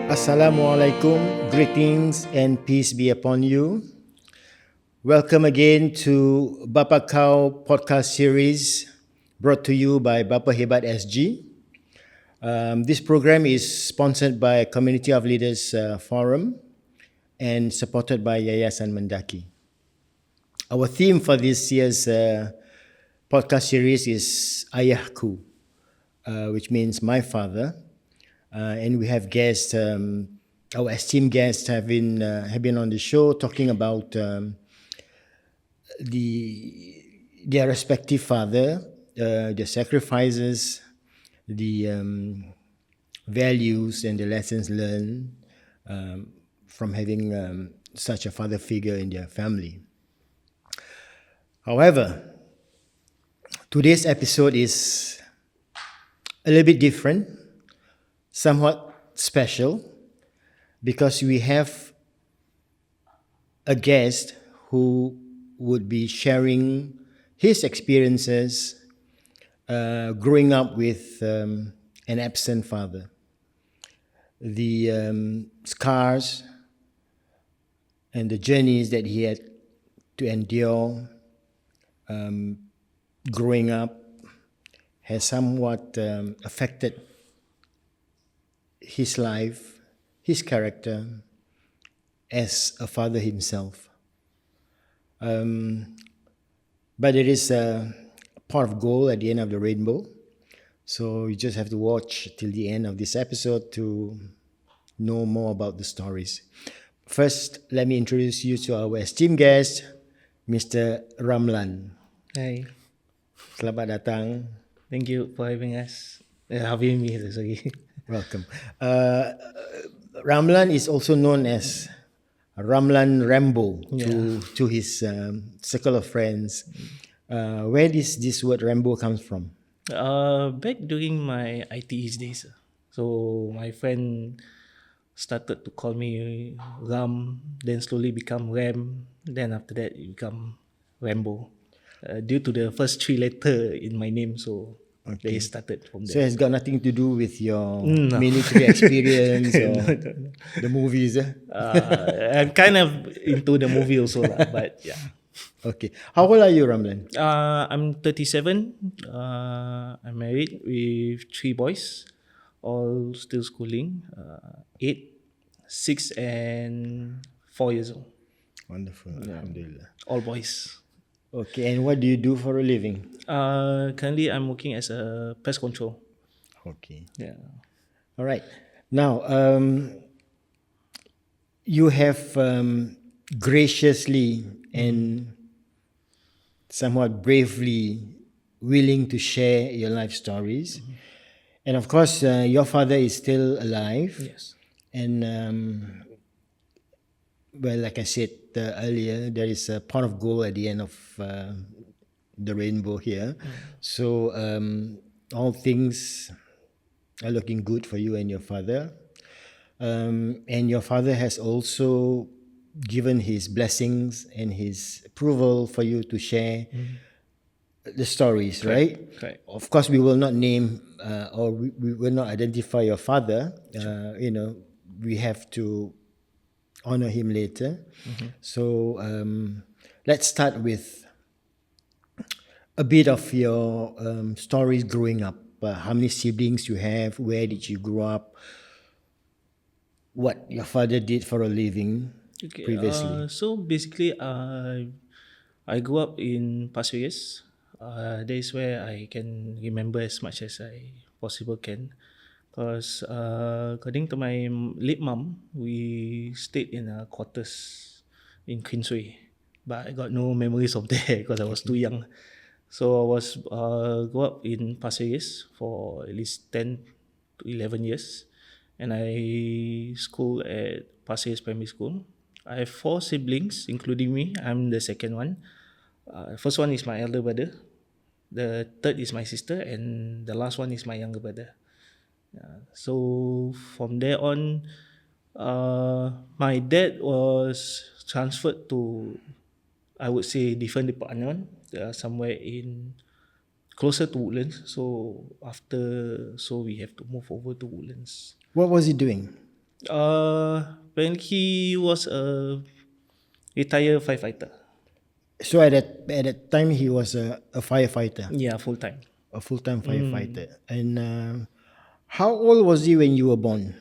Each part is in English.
Assalamualaikum, greetings and peace be upon you. Welcome again to Bapa Kau podcast series brought to you by Bapa Hebat SG. This program is sponsored by Community of Leaders Forum and supported by Yayasan Mendaki. Our theme for this year's podcast series is Ayahku, which means my father. And we have guests, our esteemed guests have been on the show talking about their respective father, their sacrifices, the values and the lessons learned from having such a father figure in their family. However, today's episode is a little bit different, somewhat special, because we have a guest who would be sharing his experiences growing up with an absent father. The scars and the journeys that he had to endure growing up has somewhat affected his life, his character as a father himself. But there is a pot of gold at the end of the rainbow. So you just have to watch till the end of this episode to know more about the stories. First, let me introduce you to our esteemed guest, Mr. Ramlan. Hi, Selamat datang. thank you for having me. Sorry. Welcome. Ramlan is also known as Ramlan Rambo to his circle of friends. Where does this word Rambo comes from? Back during my ITEs days, so my friend started to call me Ram, then slowly become Ram, then after that it become Rambo. Due to the first three letter in my name, so they started from So there. it's got nothing to do with your No. military experience or the movies. I'm kind of into the movie also, lah, but yeah. Okay. How old are you, Ramlan? I'm 37. I'm married with 3 boys, all still schooling. 8, 6, and 4 years old. Wonderful. Alhamdulillah. All boys. Okay. And what do you do for a living? Currently, I'm working as a pest control. Okay. Yeah. All right. Now, you have graciously and somewhat bravely willing to share your life stories. And of course, your father is still alive. Yes. And, well, like I said earlier, there is a pot of gold at the end of the rainbow here. So, all things are looking good for you and your father. And your father has also given his blessings and his approval for you to share the stories, right? Correct. Of course, we will not name or we will not identify your father. We have to honor him later. So let's start with a bit of your stories growing up. How many siblings you have? Where did you grow up? What your father did for a living previously? So basically, I grew up in Pasir Ris. That is where I can remember as much as I possible can. Because according to my late mom, we stayed in quarters in Queensway. But I got no memories of there because I was too young. So I was grew up in Pasir Ris for at least 10 to 11 years. And I school at Pasir Ris Primary School. I have 4 siblings, including me. I'm the second one. First one is my elder brother. The third is my sister. And the last one is my younger brother. So from there on, my dad was transferred to, I would say, different department, somewhere in closer to Woodlands. So we have to move over to Woodlands. What was he doing? When he was a retired firefighter. So at that time, he was a firefighter, Yeah, full time. a full time firefighter. And how old was he when you were born?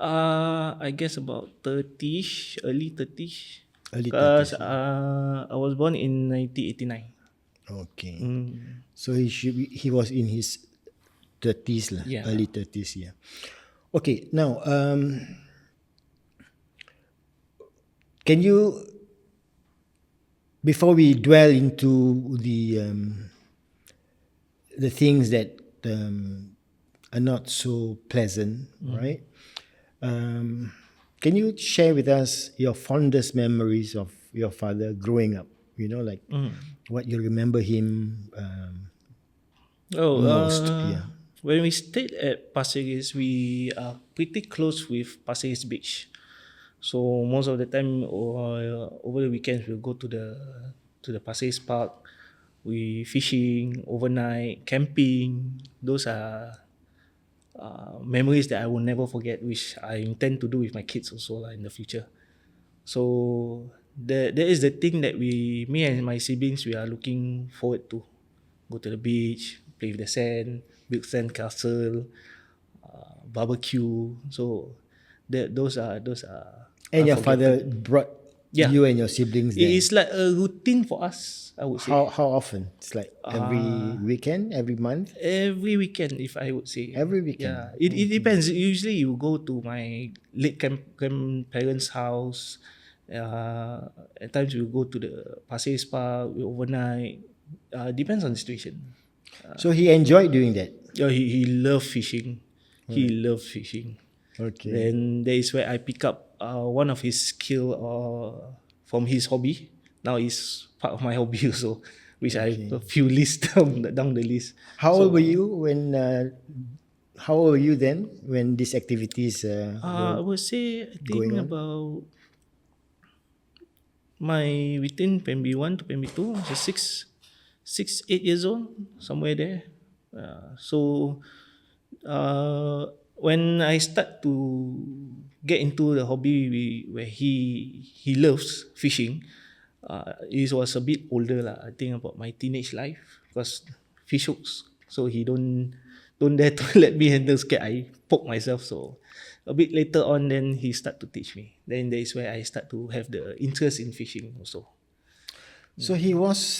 I guess about 30ish, early 30ish. Early Because 30s. Yeah. I was born in 1989. Okay. Mm, So he was in his 30s lah, yeah. early 30s. Yeah. Okay. Now, can you, before we dwell into the things that are not so pleasant, right? Um, can you share with us your fondest memories of your father growing up? You know, like Mm. what you remember him Oh, most. Yeah. when we stayed at Pasir Ris, we are pretty close with Pasir Ris Beach. So most of the time, over the weekends, we'll go to the Pasir Ris Park. We fishing overnight, camping. Those are memories that I will never forget, which I intend to do with my kids also lah in the future. So that is the thing that me and my siblings, we are looking forward to. Go to the beach, play with the sand, build sand castle, barbecue. So those are And your father unforgettable. brought Yeah, you and your siblings it there. is like a routine for us, I would say. How often? It's like every weekend, every month, Every weekend, if I would say. every weekend. Yeah, it depends. Usually, you go to my late grandparents' house. At times, you go to the Pasir Ris Park overnight. Depends on the situation. So he enjoyed doing that. Yeah, he loved fishing. He Right. loved fishing. Okay. Then there is where I pick up one of his skill from his hobby. Now it's part of my hobby also, which I have Okay. a few lists down the list. How old were So you when? How old were you then when these activities I were would say I going think on? about my within primary one to primary two, so 8 years old, somewhere there. So when I start to get into the hobby where he loves fishing, it was a bit older lah. I think about my teenage life because fish hooks, so he don't dare to let me handle scared I poke myself. So a bit later on, then he start to teach me. Then that is where I start to have the interest in fishing also. So he was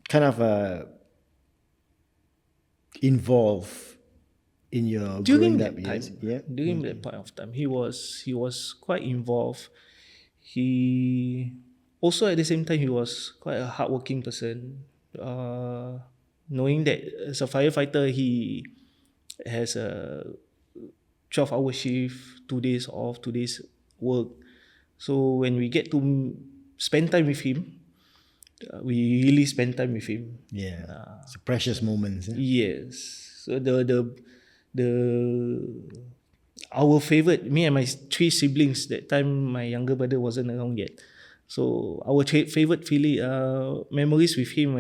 kind of involved in your During growing up that years. time, Yeah. during that point of time, he was quite involved. He also at the same time he was quite a hardworking person. Knowing that as a firefighter, he has a 12-hour shift, 2 days off, 2 days work. So when we get to spend time with him, we really spend time with him. Yeah. It's precious moments. Yeah? Yes. So the our favorite, me and my three siblings, that time my younger brother wasn't around yet. So our favorite memories with him,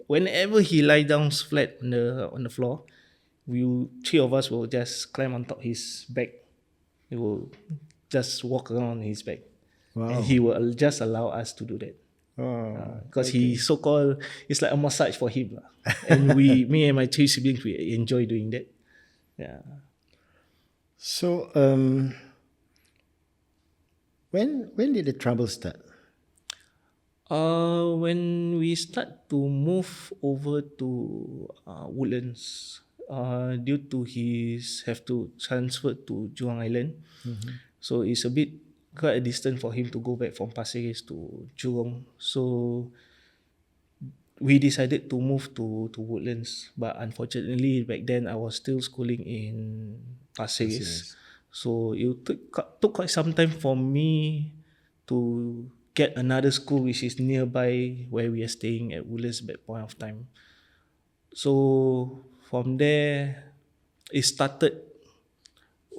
whenever he lie down flat on the floor, three of us will just climb on top his back. We will just walk around his back, and Wow. he will just allow us to do that Oh, because he okay. so called, it's like a massage for him lah. And me and my three siblings, we enjoy doing that. Yeah. So when did the trouble start? When we start to move over to Woodlands, due to his have to transfer to Jurong Island, so it's a bit quite a distance for him to go back from Pasir Ris to Jurong. So we decided to move to Woodlands, but unfortunately back then I was still schooling in Pasir Pasir Ris. Ris. So it took quite some time for me to get another school which is nearby where we are staying at Woodlands at that point of time. So from there, it started.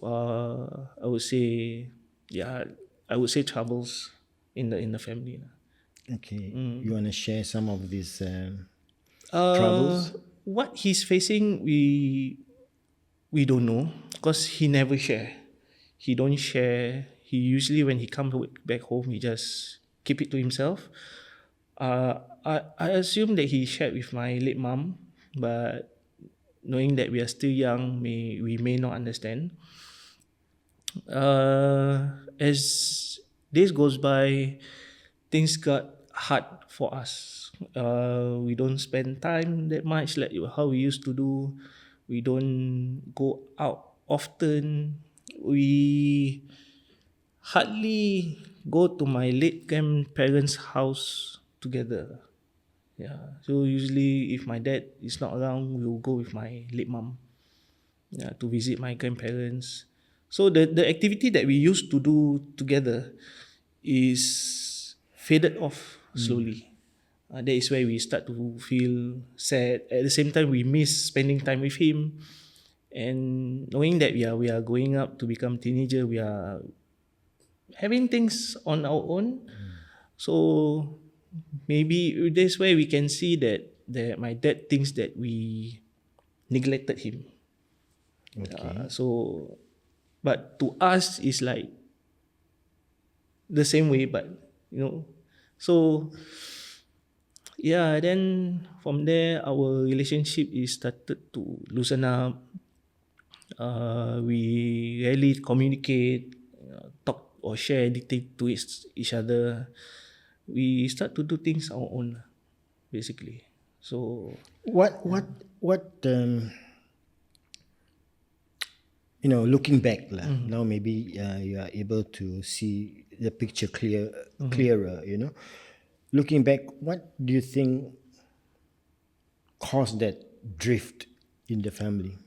I would say, yeah, I would say troubles in the family. Okay. You want to share some of these Uh, troubles? what he's facing, we don't know because he never share. He don't share. He usually when he comes back home, he just keep it to himself. I assume that he shared with my late mom, but knowing that we are still young, we may not understand. As days goes by, things got hard for us. We don't spend time that much like how we used to do. We don't go out often. We hardly go to my late grandparents' house together. Yeah. So usually if my dad is not around, we'll go with my late mom, yeah, to visit my grandparents. So the activity that we used to do together is faded off slowly. That is where we start to feel sad. At the same time, we miss spending time with him, and knowing that we are going up to become teenager, we are having things on our own. So maybe that's where we can see that my dad thinks that we neglected him. Okay. So, but to us is like the same way, but you know, so yeah. Then from there, our relationship is started to loosen up. We rarely communicate, talk or share anything to each other. We start to do things our own, basically. So What looking back lah, now maybe you are able to see the picture clearer. Looking back, what do you think caused that drift in the family?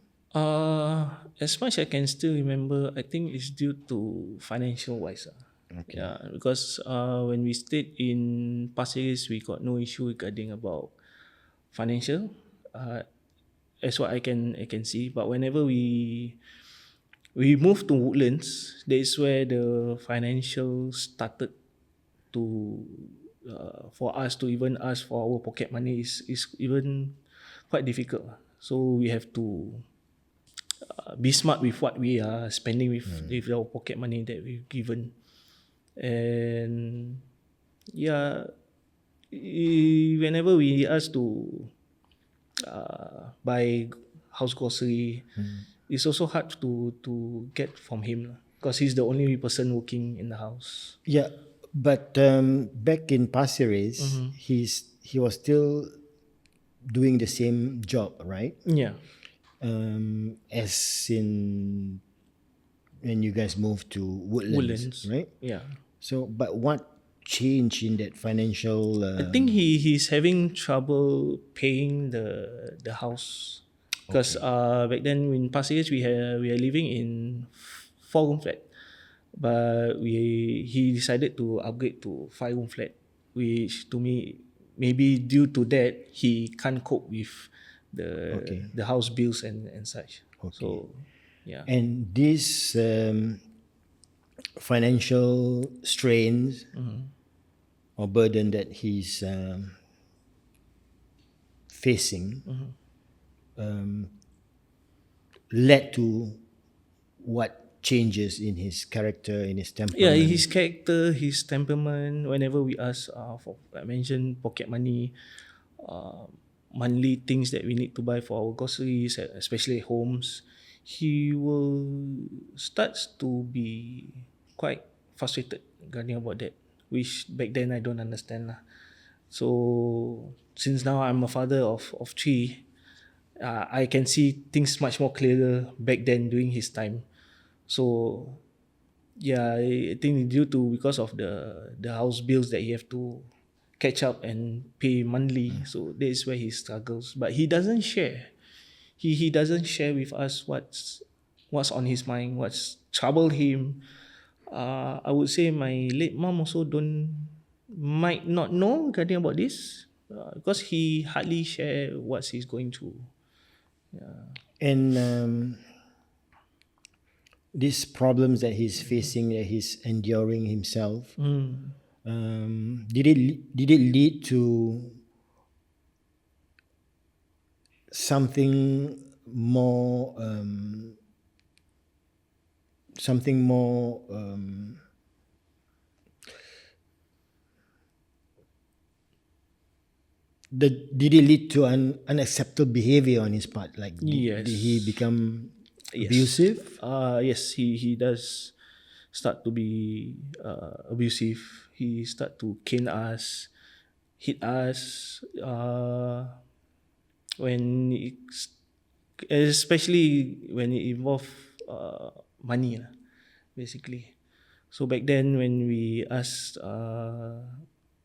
as much I can still remember, I think it's due to financial wise. Okay. Yeah, because when we stayed in Pasir Ris, we got no issue regarding about financial. Uh, as what I can see. But whenever we moved to Woodlands, that is where the financial started to for us to even ask for our pocket money is even quite difficult. So we have to be smart with what we are spending with our pocket money that we've given. And yeah, whenever we ask to buy house grocery, it's also hard to get from him because he's the only person working in the house. Yeah, but back in Pasir Ris, he was still doing the same job, right? Yeah. As in when you guys moved to Woodlands, Woodlands. right? Yeah. So, but what changed in that financial? I think he's having trouble paying the house because Okay. back then in Pasir Ris we are living in 4 room flat, but he decided to upgrade to 5 room flat, which to me maybe due to that he can't cope with Okay. the house bills and such. Okay. So yeah. And these financial strains or burden that he's facing led to what changes in his character, in his Yeah, temperament. his character, his temperament. Whenever we ask for, I mentioned pocket money, uh, monthly things that we need to buy for our groceries, especially homes, he will starts to be quite frustrated regarding about that, which back then I don't understand lah. So since now I'm a father of three, I can see things much more clearer back then during his time. So yeah, I think due to because of the house bills that he have to catch up and pay monthly, so that is where he struggles. But he doesn't share. He doesn't share with us what's on his mind, what's troubled him. I would say my late mom also don't might not know regarding about this because he hardly share what he's going through. And these problems that he's facing, that he's enduring himself, did it lead to something more something more did it lead to an unacceptable behavior on his part? Like did he Yes. become Yes. abusive? Yes, he does start to be abusive. He start to cane us, hit us, when it's, especially when it involve money lah, basically. So back then when we asked,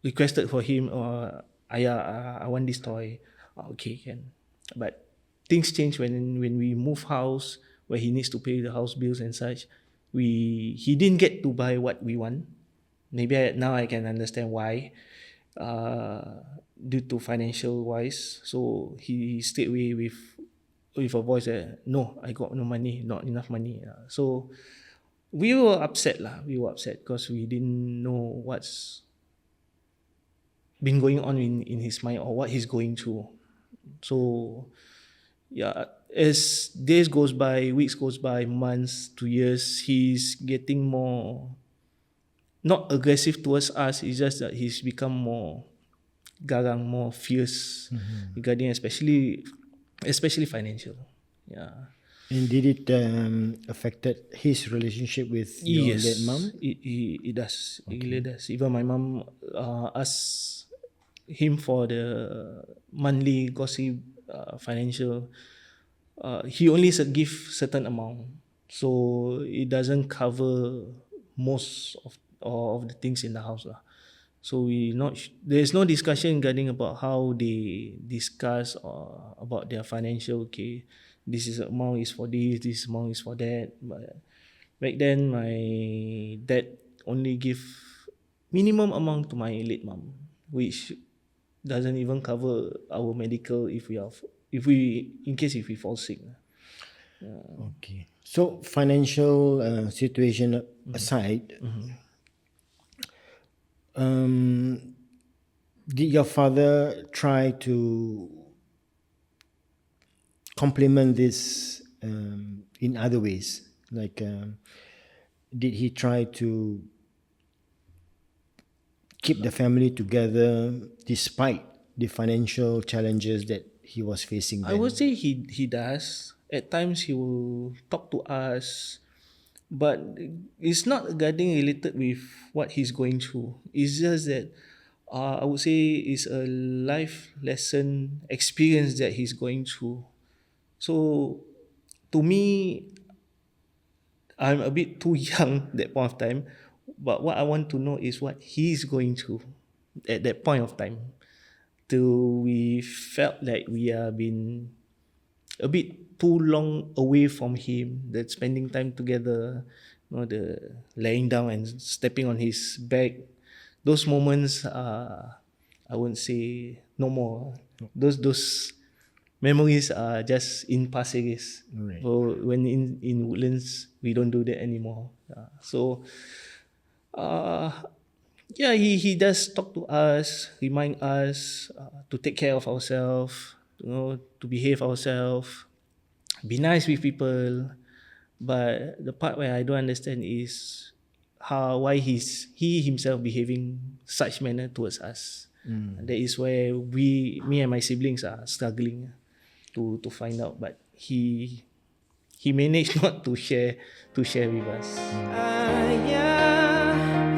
requested for him, or ayah, I want this toy. Okay, can. But things change when we move house, where he needs to pay the house bills and such. He didn't get to buy what we want. Maybe now I can understand why, due to financial wise. So he stayed away with a voice that, no, I got no money, not enough money. So we were upset lah. We were upset because we didn't know what's been going on in his mind, or what he's going through. So yeah, as days goes by, weeks goes by, months to years, he's getting more, not aggressive towards us. It's just that he's become more garang, more fierce regarding, especially financial. Yeah. And did it affected his relationship with your late Yes, mom? it does. It really does. Even my mom asked him for the monthly gossip, financial. He only give certain amount, so it doesn't cover most of the things in the house lah. So there's no discussion regarding about how they discuss or about their financial. Okay, this is amount is for this amount is for that. But back then, my dad only give minimum amount to my late mom, which doesn't even cover our medical if we in case if we fall sick. Okay. So financial situation aside, did your father try to complement this in other ways? Like, did he try to keep the family together despite the financial challenges that he was facing I then? would say he does. At times he will talk to us, but it's not regarding related with what he's going through. It's just that, I would say it's a life lesson experience that he's going through. So to me, I'm a bit too young that point of time, but what I want to know is what he's going through at that point of time. Till we felt like we are been a bit too long away from him, that spending time together, the laying down and stepping on his back, those moments are, I wouldn't say no more. Those memories are just in Pasir Ris. Right. So when in Woodlands, we don't do that anymore. So uh, yeah, he does talk to us, remind us to take care of ourselves, to behave ourselves, be nice with people. But the part where I don't understand is why he himself behaving such manner towards us. That is where me and my siblings are struggling to find out. But he managed not to share with us. Yeah.